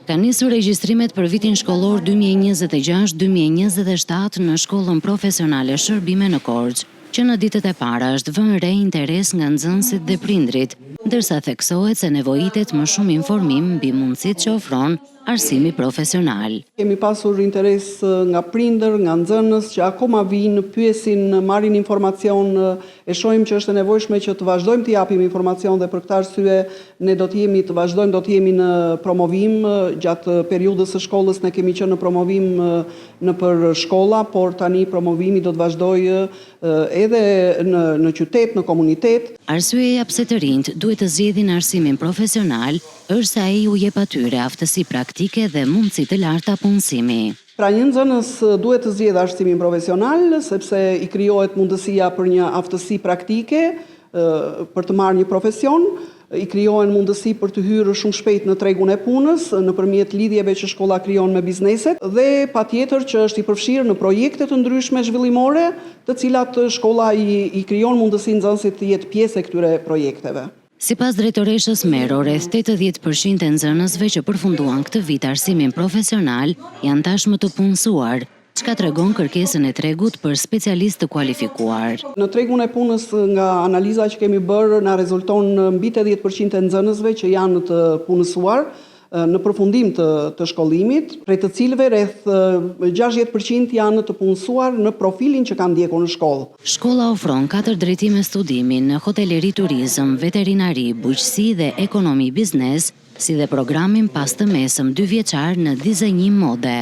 Ka nisur regjistrimet për vitin shkollor 2026-2027 në shkollën profesionale Shërbime në Korçë, që në ditët e para është vënë re interes nga nxënësit dhe prindrit, ndërsa theksohet se nevojitet më shumë informim mbi mundësitë që ofron arsimi profesional. Kemi pasur interes nga prindër, nga nxënës që akoma vinë, pyesin, marrin informacion, e shohim që është e nevojshme që të vazhdojmë të japim informacion dhe për këtë arsye ne do të jemi në promovim gjatë periudhës së shkollës. Ne kemi qenë në promovim në për shkolla, por tani promovimi do të vazhdojë edhe në qytet, në komunitet. Arsyeja pse të rinjt duhet të zgjedhin arsimin profesional është se ai u jep atyre aftësi praktike dhe mundësi të larta punësimi. Pra një nxënës duhet të zgjedhë arsimin profesional sepse i krijohet mundësia për një aftësi praktike për të marrë një profesion, i krijohen mundësi për të hyrë shumë shpejt në tregun e punës nëpërmjet lidhjeve që shkolla krijon me bizneset dhe patjetër që është i përfshirë në projekte të ndryshme zhvillimore, të cilat shkolla i krijon mundësi nxënësit të jetë pjesë e këtyre projekteve. Sipas drejtoreshës Mero, rreth 80% e nxënësve që përfunduan këtë vit arsimin profesional janë tashmë të punësuar, çka tregon kërkesën e tregut për specialistë të kualifikuar. Në tregun e punës, nga analiza që kemi bërë, na rezulton mbi 80% e nxënësve që janë të punësuar në përfundim të shkollimit, prej të cilëve rreth 60% janë të punësuar në profilin që kanë ndjekur në shkollë. Shkolla ofron 4 drejtime studimi në hoteleri, turizëm, veterinari, bujqësi dhe ekonomi biznes, si dhe programin pas të mesëm 2 vjeçar në dizajnim mode.